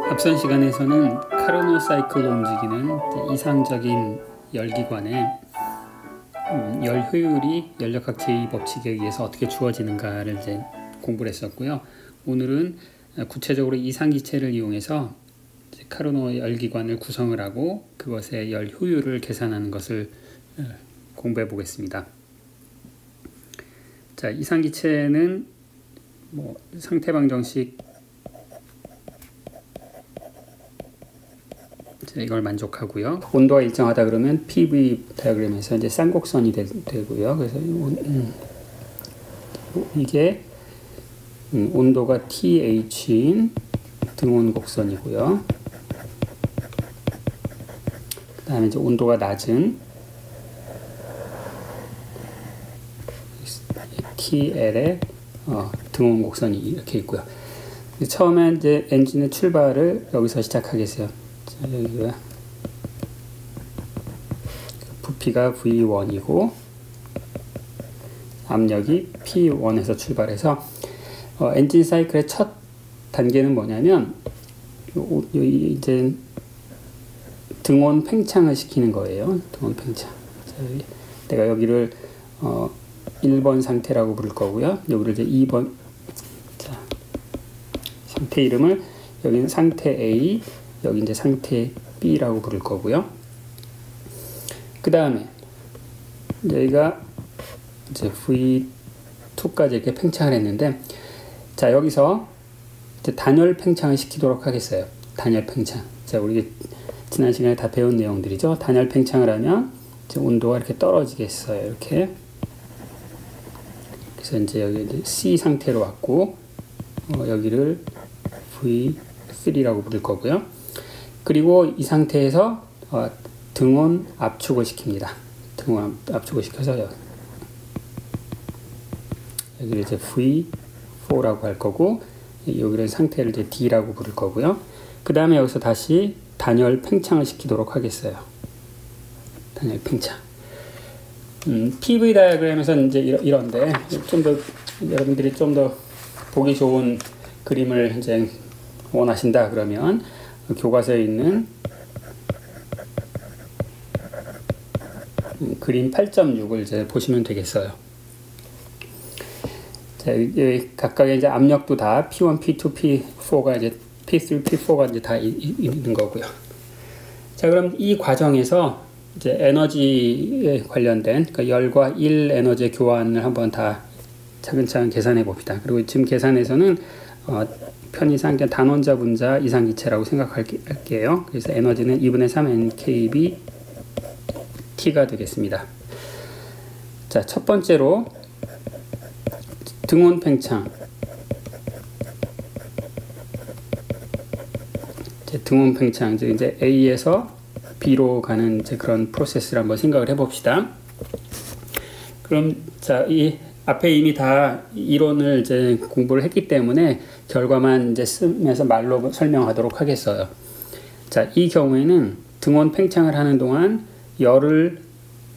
앞선 시간에서는 카르노 사이클로 움직이는 이상적인 열기관의 열 효율이 연력학 제2법칙에 의해서 어떻게 주어지는가를 이제 공부를 했었고요. 오늘은 구체적으로 이상기체를 이용해서 카르노 열기관을 구성을 하고 그것의 열 효율을 계산하는 것을 공부해 보겠습니다. 자, 이상기체는 상태방정식 이걸 만족하고요. 온도가 일정하다 그러면 PV 다이어그램에서 이제 쌍곡선이 되고요. 그래서 이게 온도가 TH인 등온 곡선이고요. 그 다음에 이제 온도가 낮은 TL의 등온 곡선이 이렇게 있고요. 처음에 이제 엔진의 출발을 여기서 시작하겠어요. 자, 여기가 부피가 V1이고 압력이 P1에서 출발해서 엔진 사이클의 첫 단계는 뭐냐면 이제 등온 팽창을 시키는 거예요. 등온 팽창. 자, 내가 여기를 1번 상태라고 부를 거고요. 여기를 이제 2번, 자, 상태 이름을 여기는 상태 A, 여기 이제 상태 B라고 부를 거고요. 그 다음에 여기가 이제 V2까지 이렇게 팽창을 했는데, 자, 여기서 이제 단열 팽창을 시키도록 하겠어요. 단열 팽창. 자, 우리 지난 시간에 다 배운 내용들이죠. 단열 팽창을 하면 이제 온도가 이렇게 떨어지겠어요. 이렇게. 그래서 이제 여기 이제 C 상태로 왔고, 여기를 V3라고 부를 거고요. 그리고 이 상태에서 등온 압축을 시킵니다. 등온 압축을 시켜서 여기를 이제 V4라고 할 거고, 여기를 상태를 이제 D라고 부를 거고요. 그 다음에 여기서 다시 단열 팽창을 시키도록 하겠어요. 단열 팽창. PV 다이어그램에서는 이제 이런데, 좀 더, 여러분들이 좀 더 보기 좋은 그림을 이제 원하신다 그러면, 교과서에 있는 그림 8.6을 이제 보시면 되겠어요. 자, 여기 각각의 이제 압력도 다 P1, P2, P4가 이제 P3, P4가 이제 다 있는 거고요. 자, 그럼 이 과정에서 이제 에너지에 관련된 그러니까 열과 일 에너지의 교환을 한번 다 차근차근 계산해 봅시다. 그리고 지금 계산에서는 편의상 단원자 분자 이상기체라고 생각할게요. 그래서 에너지는 2분의 3 NKB T가 되겠습니다. 자, 첫 번째로 등온 팽창. 등온 팽창, 이제 A에서 B로 가는 이제 그런 프로세스를 한번 생각을 해봅시다. 그럼 자, 이 앞에 이미 다 이론을 이제 공부를 했기 때문에 결과만 이제 쓰면서 말로 설명하도록 하겠어요. 자, 이 경우에는 등온 팽창을 하는 동안 열을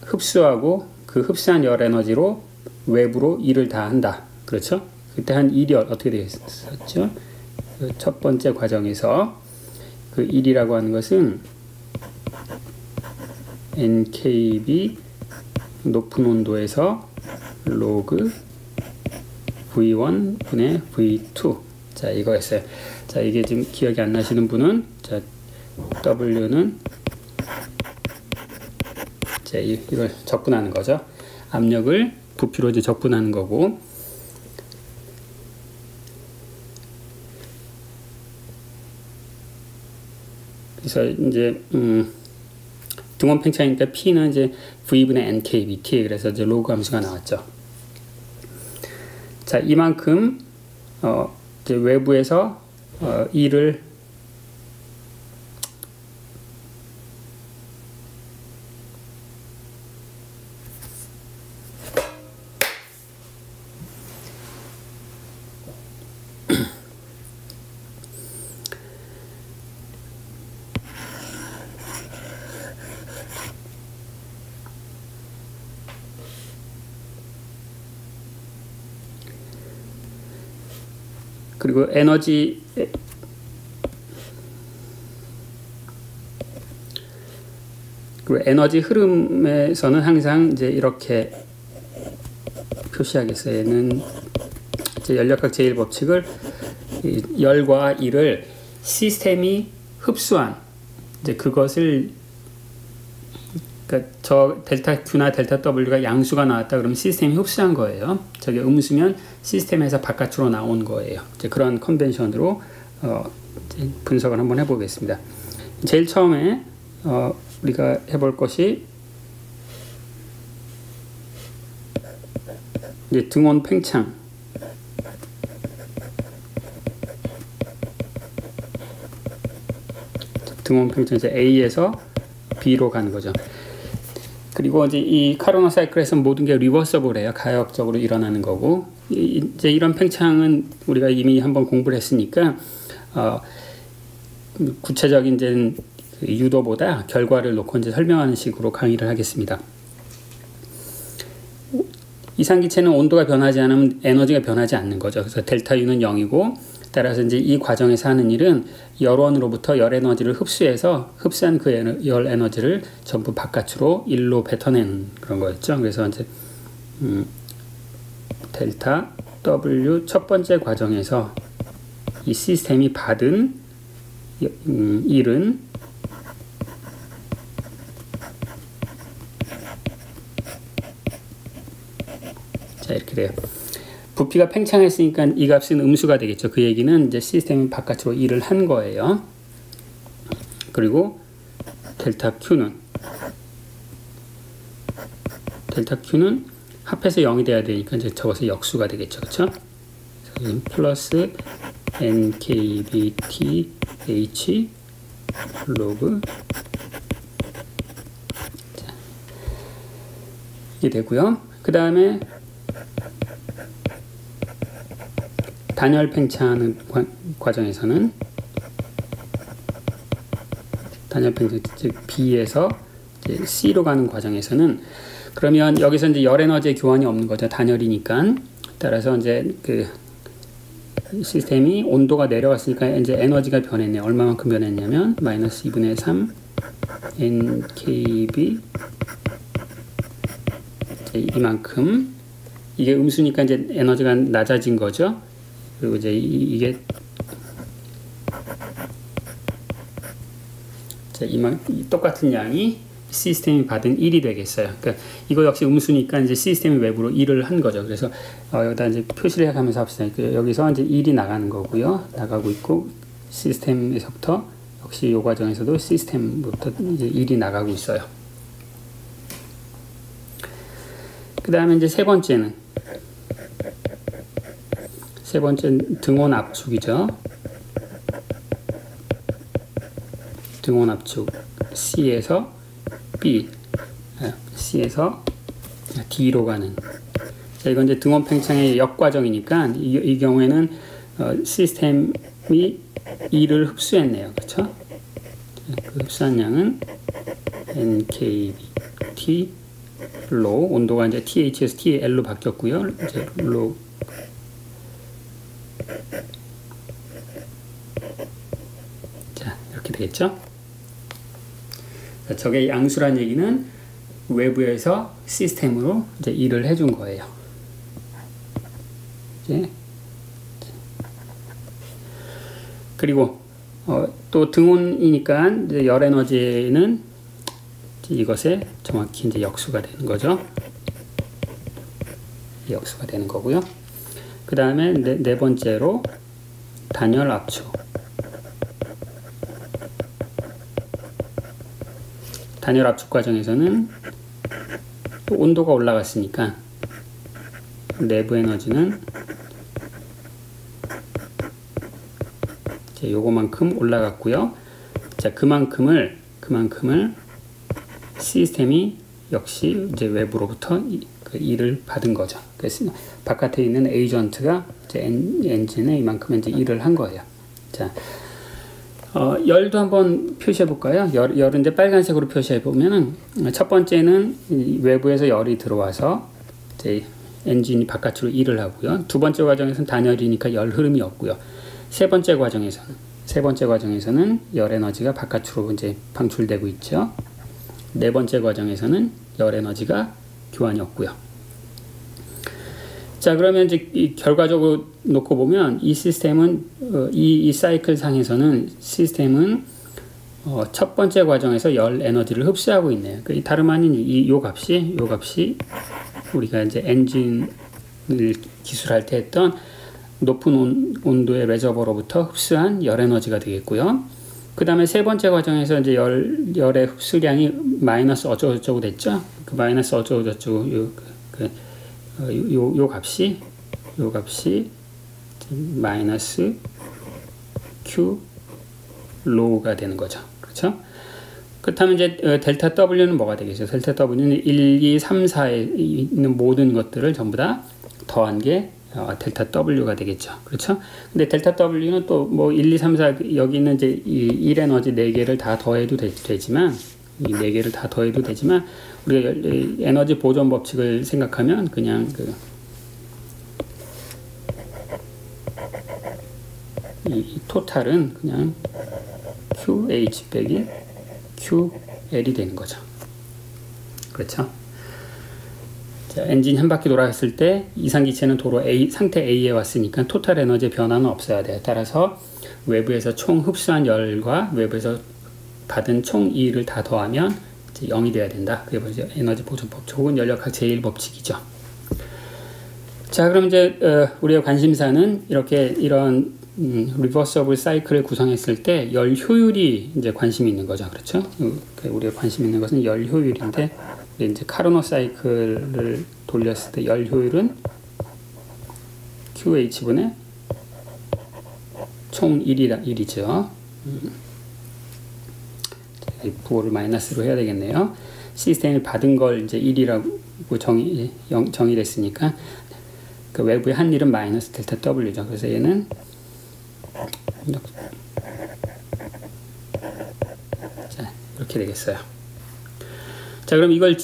흡수하고 그 흡수한 열 에너지로 외부로 일을 다 한다. 그렇죠? 그때 한 일이 어떻게 되었었죠? 그 첫 번째 과정에서 그 일이라고 하는 것은 NKB 높은 온도에서 로그 V1 분의 V2. 자, 이거였어요. 자, 이게 지금 기억이 안 나시는 분은, 자, W는, 자, 이걸 적분하는 거죠. 압력을 부피로 이제 적분하는 거고, 그래서 이제, 등온 팽창이니까 P는 이제 V분의 NKBT, 그래서 이제 로그 함수가 나왔죠. 자, 이만큼, 이제 외부에서, E를 그리고 에너지 그리고 에너지 흐름에서는 항상 이제 이렇게 표시하겠어요. 얘는 이제 연력학 제1법칙을 열과 일을 시스템이 흡수한 이제 그것을, 그러니까 저 델타 Q나 델타 W가 양수가 나왔다 그러면 시스템이 흡수한 거예요. 저게 음수면 시스템에서 바깥으로 나온 거예요. 이제 그런 컨벤션으로 이제 분석을 한번 해보겠습니다. 제일 처음에 우리가 해볼 것이 이제 등온 팽창. 등온 팽창 이제 A에서 B로 가는 거죠. 그리고 이제 이 카로나 사이클에서 모든 게 리버서블해요. 가역적으로 일어나는 거고, 이제 이런 팽창은 우리가 이미 한번 공부를 했으니까 구체적인 이제 유도보다 결과를 놓고 이제 설명하는 식으로 강의를 하겠습니다. 이상기체는 온도가 변하지 않으면 에너지가 변하지 않는 거죠. 그래서 델타 U는 0이고, 따라서 이제 이 과정에서 하는 일은 열원으로부터 열 에너지를 흡수해서 흡수한 그 열 에너지를 전부 바깥으로 1로 뱉어내는 그런 거였죠. 그래서 이제 델타 W 첫 번째 과정에서 이 시스템이 받은 일은 자, 이렇게 돼요. 부피가 팽창했으니까 이 값은 음수가 되겠죠. 그 얘기는 이제 시스템이 바깥으로 일을 한 거예요. 그리고 델타 Q는 합해서 0이 돼야 되니까 이제 적어서 역수가 되겠죠. 그렇죠? 플러스 NKBTH 로그, 자, 이게 되고요. 그 다음에 단열 팽창하는 과정에서는 단열 팽창 즉 B에서 이제 C로 가는 과정에서는, 그러면 여기서 이제 열 에너지의 교환이 없는 거죠. 단열이니까. 따라서 이제 그 시스템이 온도가 내려갔으니까 이제 에너지가 변했네요. 얼마만큼 변했냐면 마이너스 2분의 3 NKB 이만큼. 이게 음수니까 이제 에너지가 낮아진 거죠. 그리고 이제 이게 똑같은 양이 시스템이 받은 1이 되겠어요. 그러니까 이거 역시 음수니까 이제 시스템이 외부로 1을 한 거죠. 그래서 여기다 이제 표시를 해가면서 합시다. 여기서 이제 1이 나가는 거고요. 나가고 있고, 시스템에서부터 역시 이 과정에서도 시스템부터 이제 1이 나가고 있어요. 그 다음에 이제 세 번째 등온 압축이죠. 등온 압축 C에서 B, C에서 D로 가는. 자, 이건 이제 등온 팽창의 역과정이니까 이 경우에는 시스템이 E를 흡수했네요. 그렇죠? 그 흡수한 양은 NKT 로, 온도가 이제 TH에서 TL로 바뀌었고요. 이제 로 자, 이렇게 되겠죠? 자, 저게 양수란 얘기는 외부에서 시스템으로 이제 일을 해준 거예요. 이제 그리고 또 등온이니까 이제 열 에너지는 이것에 정확히 이제 역수가 되는 거죠. 역수가 되는 거고요. 그 다음에 네 번째로 단열 압축. 단열 압축 과정에서는 또 온도가 올라갔으니까 내부 에너지는 이제 요거만큼 올라갔고요. 자, 그만큼을 시스템이 역시 이제 외부로부터 그 일을 받은 거죠. 그래서 바깥에 있는 에이전트가 이제 엔진에 이만큼 이제 일을 한 거예요. 자, 열도 한번 표시해 볼까요? 열은 이제 빨간색으로 표시해 보면은 첫 번째는 외부에서 열이 들어와서 이제 엔진이 바깥으로 일을 하고요. 두 번째 과정에서는 단열이니까 열 흐름이 없고요. 세 번째 과정에서는 열 에너지가 바깥으로 이제 방출되고 있죠. 네 번째 과정에서는 열 에너지가 교환이 없고요. 자, 그러면 이제 이 결과적으로 놓고 보면 이 시스템은 이 사이클 상에서는 시스템은 첫 번째 과정에서 열 에너지를 흡수하고 있네요. 그 다름 아닌 요 값이 우리가 이제 엔진을 기술할 때 했던 높은 온도의 레저버로부터 흡수한 열 에너지가 되겠고요. 그 다음에 세 번째 과정에서 이제 열의 흡수량이 마이너스 어쩌고저쩌고 됐죠. 그 마이너스 어쩌고저쩌고 요 값이 마이너스 Q 로우가 되는 거죠. 그렇죠? 그렇다면 이제 델타 W는 뭐가 되겠죠? 델타 W는 1, 2, 3, 4에 있는 모든 것들을 전부 다 더한 게 델타 W가 되겠죠. 그렇죠? 근데 델타 W는 또 뭐 1, 2, 3, 4 여기 있는 이제 이 1에너지 4개를 다 더해도 되지만 이 4개를 다 더해도 되지만 우리가 에너지 보존 법칙을 생각하면 그냥 이 토탈은 그냥 QH 빼기 QL이 되는 거죠. 그렇죠? 자, 엔진 한 바퀴 돌아갔을 때 이상기체는 도로 상태 A에 왔으니까 토탈 에너지 변화는 없어야 돼요. 따라서 외부에서 총 흡수한 열과 외부에서 받은 총 E를 다 더하면 이제 0이 돼야 된다. 그게 바로 에너지 보존 법칙 혹은 연력학 제1법칙이죠. 자, 그럼 이제 우리의 관심사는 이런 리버서블 사이클을 구성했을 때 열 효율이 이제 관심이 있는 거죠. 그렇죠? 우리가 관심 있는 것은 열 효율인데 이제 카르노 사이클을 돌렸을 때 열 효율은 QH분의 총 1이죠. 부호를 마이너스로 해야 되겠네요. 시스템을 받은 걸 이제 1이라고 정의됐으니까 그 외부의 한 일은 마이너스 델타 W죠. 그래서 얘는 자, 이렇게 되겠어요. 자, 그럼 이걸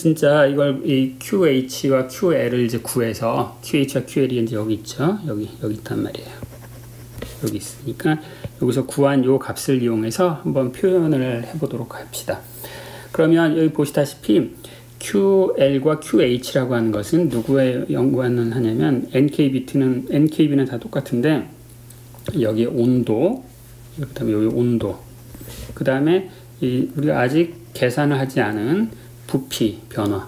이 QH와 QL을 이제 구해서 QH와 QL이 이제 여기 있죠. 여기 있단 말이에요. 여기 있으니까 여기서 구한 요 값을 이용해서 한번 표현을 해보도록 합시다. 그러면 여기 보시다시피 QL과 QH라고 하는 것은 누구에 연관을 하냐면 NKB는 다 똑같은데 여기에 온도, 그 다음에 여기 온도, 그 다음에 우리가 아직 계산을 하지 않은 부피 변화,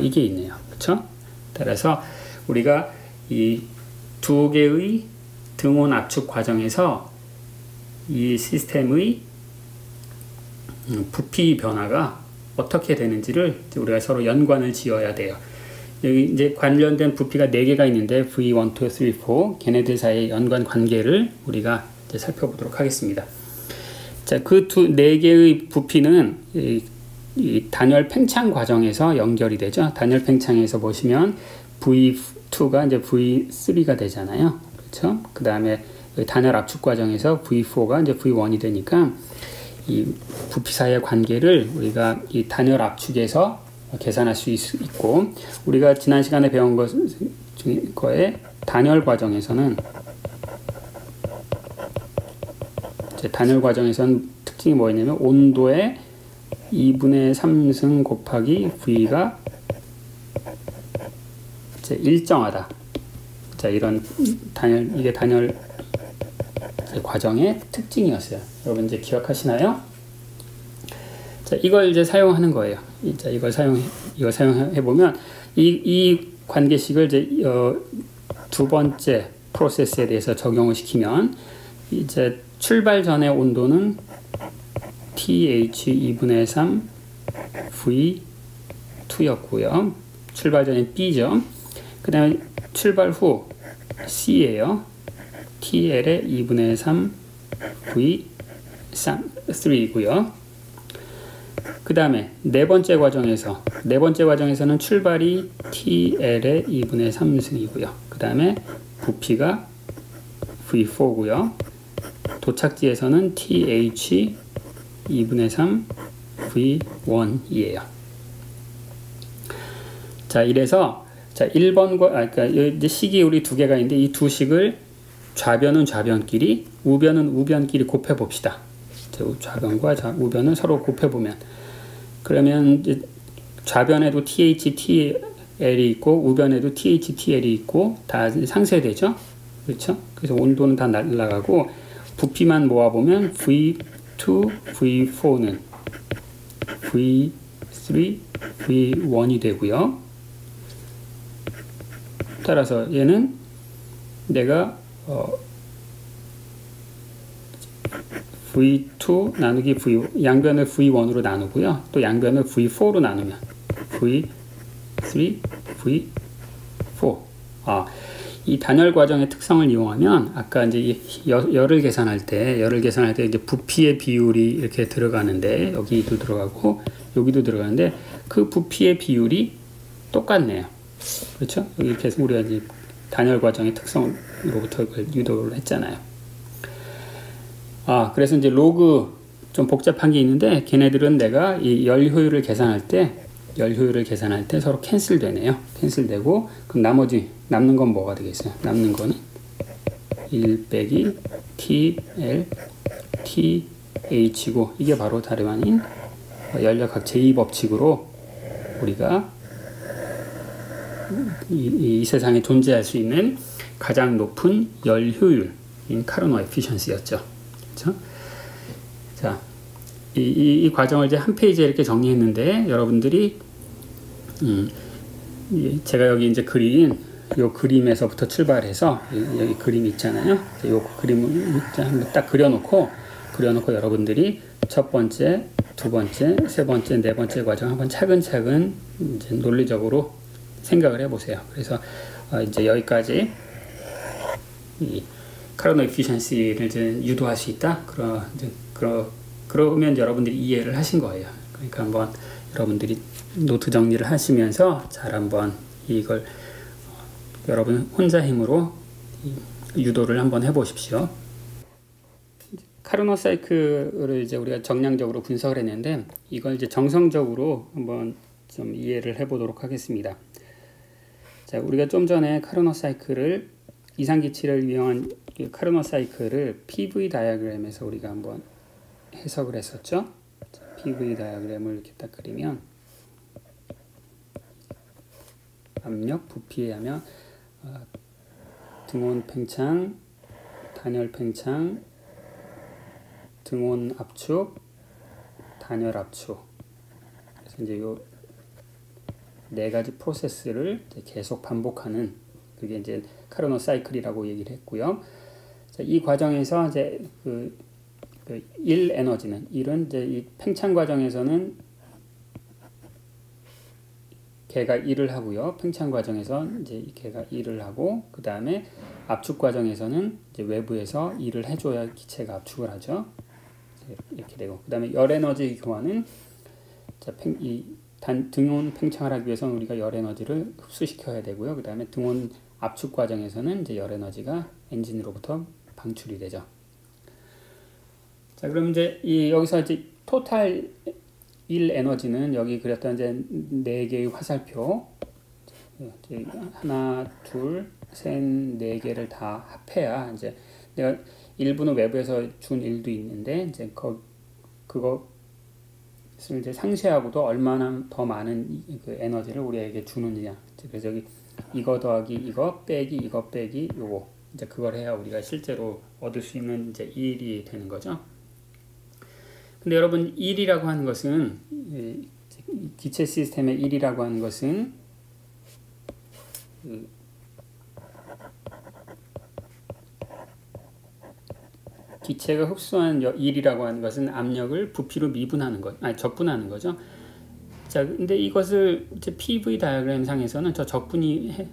이게 있네요. 그렇죠? 따라서 우리가 이 두 개의 등온 압축 과정에서 이 시스템의 부피 변화가 어떻게 되는지를 우리가 서로 연관을 지어야 돼요. 여기 이제 관련된 부피가 4개가 있는데 V1, 2, 3, 4 걔네들 사이의 연관 관계를 우리가 이제 살펴보도록 하겠습니다. 자, 그 4개의 부피는 이 단열 팽창 과정에서 연결이 되죠. 단열 팽창에서 보시면 V2가 이제 V3가 되잖아요. 그렇죠? 그 다음에 단열 압축 과정에서 V4가 이제 V1이 되니까 이 부피 사이의 관계를 우리가 이 단열 압축에서 계산할 수 있고, 우리가 지난 시간에 배운 거에 단열 과정에서는 단열 과정에서는 특징이 뭐였냐면 온도의 2분의 3승 곱하기 V가 이제 일정하다. 자, 이런 이게 단열 과정의 특징이었어요. 여러분 이제 기억하시나요? 자, 이걸 이제 사용하는 거예요. 자, 이걸 사용해 보면 이 관계식을 이제 두 번째 프로세스에 대해서 적용을 시키면 이제 출발 전의 온도는 TH 2분의 3 V2였고요. 출발 전에 B죠. 그 다음에 출발 후 C예요. TL의 2분의 3 V3이고요. 그 다음에 네 번째 과정에서는 출발이 TL의 2분의 3승이고요. 그 다음에 부피가 V4고요. 도착지에서는 TH 2분의 3 V1이에요. 자, 이래서 자, 1번과 그러니까 이제 식이 우리 두 개가 있는데 이 두 식을 좌변은 좌변끼리, 우변은 우변끼리 곱해 봅시다. 좌변과 우변을 서로 곱해 보면 그러면 이제 좌변에도 THTL이 있고 우변에도 THTL이 있고 다 상쇄되죠. 그렇죠? 그래서 온도는 다 날아가고 부피만 모아보면 V2, V4는 V3, V1이 되고요. 따라서 얘는 내가 V2 나누기 V, 양변을 V1으로 나누고요. 또 양변을 V4로 나누면 V3, V4. 이 단열 과정의 특성을 이용하면 아까 이제 열을 계산할 때 이제 부피의 비율이 이렇게 들어가는데 여기도 들어가고 여기도 들어가는데 그 부피의 비율이 똑같네요. 그렇죠? 여기 계속 우리가 이제 단열 과정의 특성으로부터 그걸 유도를 했잖아요. 그래서 이제 로그 좀 복잡한 게 있는데 걔네들은 내가 이 열 효율을 계산할 때 서로 캔슬 되네요. 캔슬 되고 그럼 남는 건 뭐가 되겠어요? 남는 거는 1 빼기 TL TH고 이게 바로 다름 아닌 열역학 제2법칙으로 우리가 이 세상에 존재할 수 있는 가장 높은 열 효율인 카르노 에피션시였죠. 그렇죠? 자, 이 과정을 이제 한 페이지에 이렇게 정리했는데 여러분들이 제가 여기 이제 그린 요 그림에서부터 출발해서 여기 그림 있잖아요. 요 그림을 딱 그려놓고 여러분들이 첫 번째, 두 번째, 세 번째, 네 번째 과정 한번 차근차근 이제 논리적으로 생각을 해보세요. 그래서 이제 여기까지 이 카르노 에피션시를 이제 유도할 수 있다. 그러면 여러분들이 이해를 하신 거예요. 그러니까 한번 여러분들이 노트 정리를 하시면서 잘 한번 이걸 여러분 혼자 힘으로 유도를 한번 해보십시오. 카르노 사이클을 이제 우리가 정량적으로 분석을 했는데 이걸 이제 정성적으로 한번 좀 이해를 해보도록 하겠습니다. 자, 우리가 좀 전에 카르노 사이클을 이상기치를 이용한 카르노 사이클을 PV 다이어그램에서 우리가 한번 해석을 했었죠. 자, PV 다이어그램을 이렇게 딱 그리면 압력, 부피에 하면 등온 팽창, 단열 팽창, 등온 압축, 단열 압축. 그래서 이제 요 네 가지 프로세스를 계속 반복하는 그게 이제 카르노 사이클이라고 얘기를 했고요. 자, 이 과정에서 이제 그 1 에너지는 이제 이 팽창 과정에서는 걔가 1을 하고요. 팽창 과정에서 이제 걔가 1을 하고 그 다음에 압축 과정에서는 이제 외부에서 1을 해줘야 기체가 압축을 하죠. 이렇게 되고 그 다음에 열 에너지 교환은 등온 팽창을 하기 위해서는 우리가 열 에너지를 흡수시켜야 되고요. 그 다음에 등온 압축 과정에서는 이제 열 에너지가 엔진으로부터 방출이 되죠. 자, 그럼 이제 여기서 이제 토탈 1 에너지는 여기 그렸던 이제 4개의 화살표 하나, 둘, 셋, 4개를 다 합해야 이제 내가 일부는 외부에서 준 일도 있는데 이제 그것을 이제 상쇄하고도 얼마나 더 많은 그 에너지를 우리에게 주느냐. 그래서 여기 이거 더하기 이거 빼기 이거 빼기 요거 이제 그걸 해야 우리가 실제로 얻을 수 있는 이제 1이 되는 거죠. 근데 여러분 1이라고 하는 것은 기체 시스템의 1이라고 하는 것은 기체가 흡수한 1이라고 하는 것은 압력을 부피로 미분하는 적분하는 거죠. 자, 근데 이것을 이제 PV 다이어그램 상에서는 저 적분에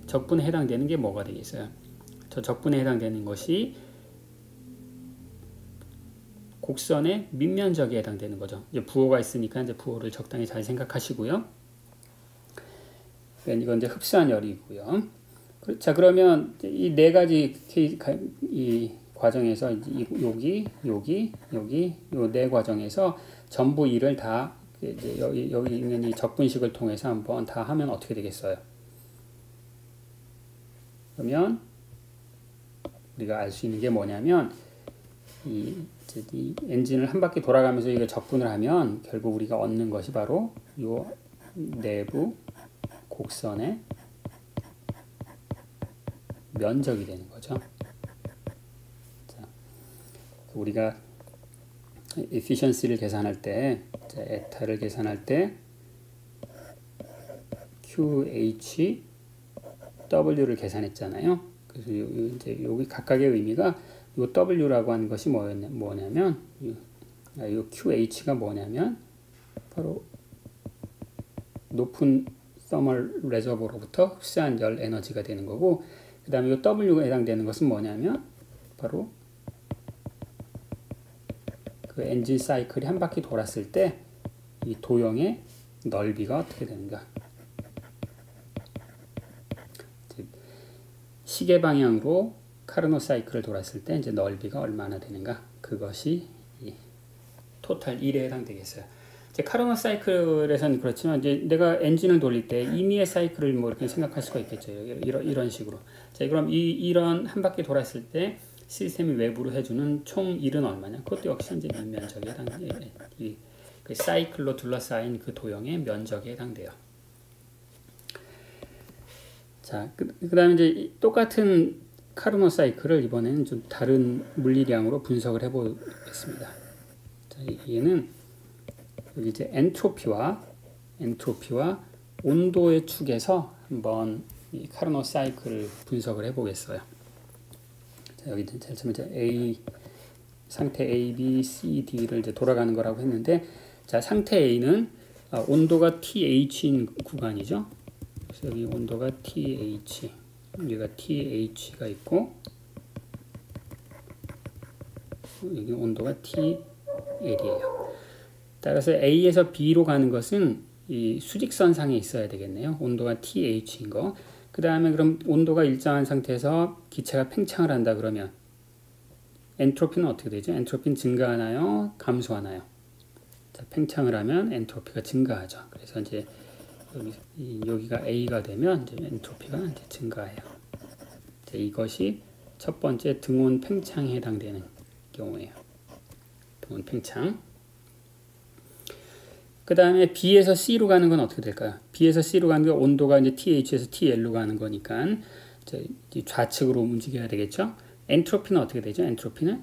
해당되는 게 뭐가 되겠어요? 저 적분에 해당되는 것이 곡선의 밑면적에 해당되는 거죠. 이제 부호가 있으니까 이제 부호를 적당히 잘 생각하시고요. 이건 이제 흡수한 열이고요. 자, 그러면 이 네 가지 이 과정에서 여기 요 네 과정에서 전부 일을 다 이제 여기 있는 이 적분식을 통해서 한번 다 하면 어떻게 되겠어요? 그러면 우리가 알 수 있는 게 뭐냐면 이 엔진을 한 바퀴 돌아가면서 이거 적분을 하면 결국 우리가 얻는 것이 바로 요 내부 곡선의 면적이 되는 거죠. 자, 우리가 efficiency를 계산할 때, 에타를 계산할 때 QHW를 계산했잖아요. 그래서 이제 여기 각각의 의미가 요 W라고 하는 것이 뭐냐면 요 QH가 뭐냐면 바로 높은 thermal reservoir로부터 흡수한 열 에너지가 되는 거고, 그 다음에 요 W가 해당되는 것은 뭐냐면 바로 그 엔진 사이클이 한 바퀴 돌았을 때 이 도형의 넓이가 어떻게 되는가. 시계 방향으로 카르노 사이클을 돌았을 때 이제 넓이가 얼마나 되는가. 그것이 이 토탈 1에 해당되겠어요. 이제 카르노 사이클에서는 그렇지만 이제 내가 엔진을 돌릴 때 임의의 사이클을 뭐 이렇게 생각할 수가 있겠죠. 이런 식으로. 자, 그럼 이런 한 바퀴 돌았을 때 시스템이 외부로 해주는 총 일은 얼마냐? 그것도 역시 이제 면적에 해당돼요. 그 사이클로 둘러싸인 그 도형의 면적에 해당돼요. 자, 그다음에 이제 똑같은 카르노 사이클을 이번에는 좀 다른 물리량으로 분석을 해보겠습니다. 자, 얘는 여기 이제 엔트로피와 온도의 축에서 한번 이 카르노 사이클을 분석을 해보겠어요. 자, 여기 제일 처음에 이제 상태 A, B, C, D를 이제 돌아가는 거라고 했는데, 자, 상태 A는 온도가 TH인 구간이죠. 그래서 여기 온도가 TH, 여기가 TH가 있고, 여기 온도가 TL이에요. 따라서 A에서 B로 가는 것은 이 수직선상에 있어야 되겠네요. 온도가 TH인 거. 그 다음에 그럼 온도가 일정한 상태에서 기체가 팽창을 한다 그러면 엔트로피는 어떻게 되죠? 엔트로피는 증가하나요? 감소하나요? 자, 팽창을 하면 엔트로피가 증가하죠. 그래서 이제 여기가 A가 되면 이제 엔트로피가 이제 증가해요. 자, 이것이 첫 번째 등온 팽창에 해당되는 경우예요. 등온 팽창. 그 다음에 B에서 C로 가는 건 어떻게 될까요? B에서 C로 가는 게 온도가 이제 TH에서 TL로 가는 거니까 이제 좌측으로 움직여야 되겠죠? 엔트로피는 어떻게 되죠? 엔트로피는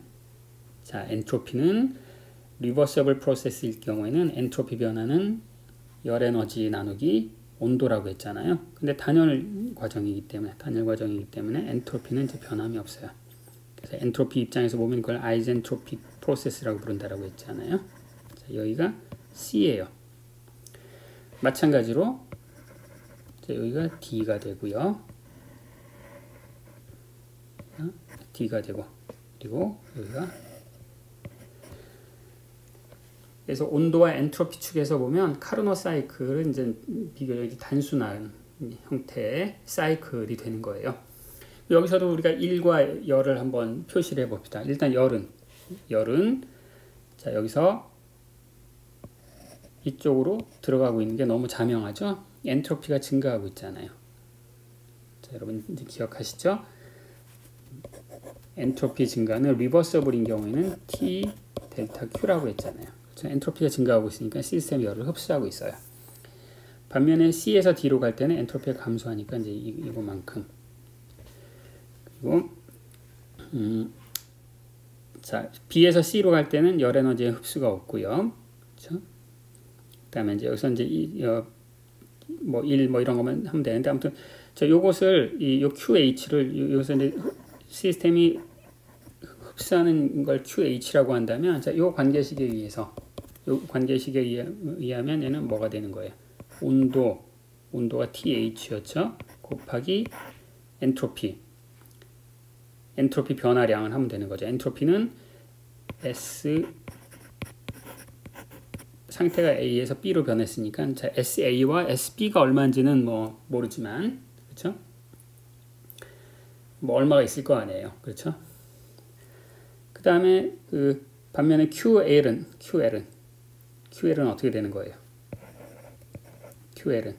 리버서블 프로세스일 경우에는 엔트로피 변화는 열 에너지 나누기 온도라고 했잖아요. 근데 단열 과정이기 때문에 엔트로피는 이제 변함이 없어요. 그래서 엔트로피 입장에서 보면 그걸 아이젠트로픽 프로세스라고 부른다라고 했잖아요. 자, 여기가 C예요. 마찬가지로 자, 여기가 D가 되고요. D가 되고, 그리고 여기가, 그래서 온도와 엔트로피 축에서 보면 카르노 사이클은 이제 비교적 단순한 형태의 사이클이 되는 거예요. 여기서도 우리가 1과 열을 한번 표시를 해봅시다. 일단 열은 자, 여기서 이쪽으로 들어가고 있는 게 너무 자명하죠? 엔트로피가 증가하고 있잖아요. 자, 여러분 이제 기억하시죠? 엔트로피 증가는 리버서블인 경우에는 T 델타 Q라고 했잖아요. 그렇죠? 엔트로피가 증가하고 있으니까 시스템이 열을 흡수하고 있어요. 반면에 C에서 D로 갈 때는 엔트로피가 감소하니까 이제 이거만큼. 그리고 자, B에서 C로 갈 때는 열 에너지의 흡수가 없고요. 그렇죠? 그다음에 이제 여기서 이제 뭐 1 뭐 이런 것만 하면 되는데, 아무튼 요것을 요 QH를 여기서 이제 시스템이 흡수하는 걸 QH라고 한다면, 자, 요 관계식에 의하면 얘는 뭐가 되는 거예요? 온도가 TH였죠? 곱하기 엔트로피 변화량을 하면 되는 거죠. 엔트로피는 상태가 A에서 B로 변했으니까, 자, SA와 SB가 얼마인지는 뭐 모르지만, 그렇죠? 뭐 얼마가 있을 거 아니에요. 그렇죠? 그 다음에 반면에 QL은 어떻게 되는 거예요? QL은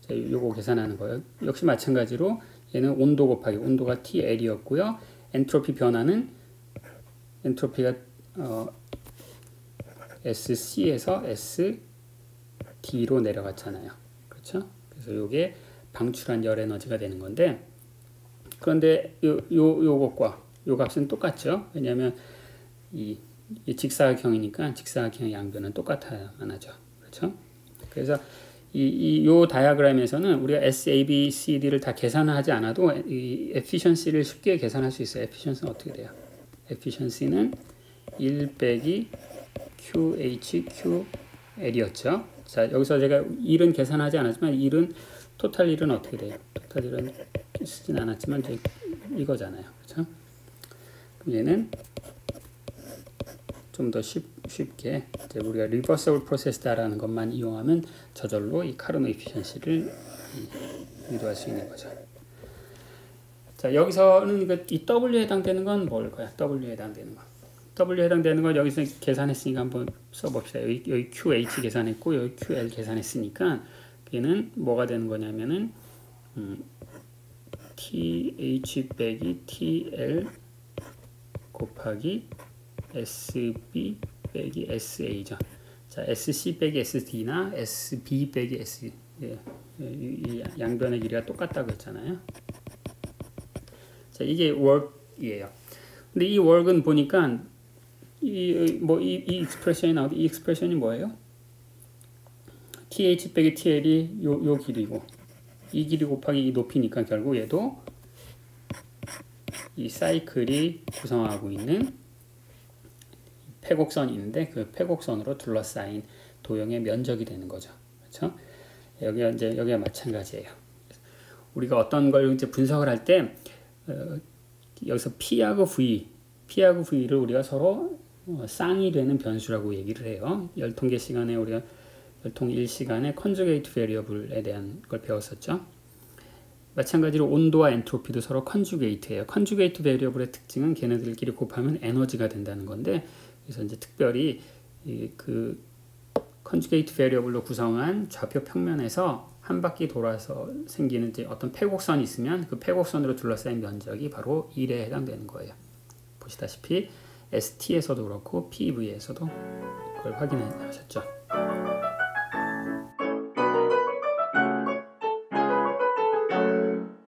요거 계산하는 거예요. 역시 마찬가지로 얘는 온도 곱하기 온도가 TL이었고요. 엔트로피 변화는 엔트로피가 SC에서 SD로 내려갔잖아요. 그렇죠? 그래서 요게 방출한 열 에너지가 되는 건데, 그런데 요것과 요 값은 똑같죠. 왜냐하면 이 직사각형이니까 직사각형 양변은 똑같아야만 하죠. 그렇죠? 그래서 요 다이어그램에서는 우리가 S, A, B, C, D를 다 계산하지 않아도 이 efficiency를 쉽게 계산할 수 있어요. efficiency는 어떻게 돼요? efficiency는 1 빼기 QH, QL이었죠. 자, 여기서 제가 1은 계산하지 않았지만 토탈 1은 어떻게 돼요? 토탈 1은 쓰진 않았지만 이제 이거잖아요. 그렇죠? 그럼 얘는 좀 더 쉽게 이제 우리가 reversible process다라는 것만 이용하면 저절로 이 카르노 에피션시를 유도할 수 있는 거죠. 자, 여기서는 이 W에 해당되는 건 뭘까요? W에 해당되는 거. W에 해당되는 건 여기서 계산했으니까 한번 써봅시다. 여기 QH 계산했고 여기 QL 계산했으니까 얘는 뭐가 되는 거냐면은 TH 빼기 TL 곱하기 SB 빼기 SA죠. 자, SC 빼기 SD나 SB 빼기 S, 이 양변의 길이가 똑같다고 했잖아요. 자, 이게 work이에요. 근데 이 work은 보니까 이 익스프레션이 나오는데 이 익스프레션이 뭐예요? TH 빼기 TL이 요 길이고 이 길이 곱하기 이 높이니까 결국 얘도 이 사이클이 구성하고 있는 패곡선이 있는데 그 패곡선으로 둘러싸인 도형의 면적이 되는 거죠. 그렇죠? 여기가 마찬가지예요. 우리가 어떤 걸 이제 분석을 할 때 여기서 P하고 V를 우리가 서로 쌍이 되는 변수라고 얘기를 해요. 열통계 시간에 우리가 열통 1시간에 컨주게이트 베리어블에 대한 걸 배웠었죠. 마찬가지로 온도와 엔트로피도 서로 컨주게이트예요. 컨주게이트 베리어블의 특징은 걔네들끼리 곱하면 에너지가 된다는 건데, 그래서 이제 특별히 그 컨주게이트 베리어블로 구성한 좌표 평면에서 한 바퀴 돌아서 생기는 이제 어떤 패곡선이 있으면 그 패곡선으로 둘러싸인 면적이 바로 1에 해당되는 거예요. 보시다시피 ST에서도 그렇고 PV에서도 그걸 확인하셨죠.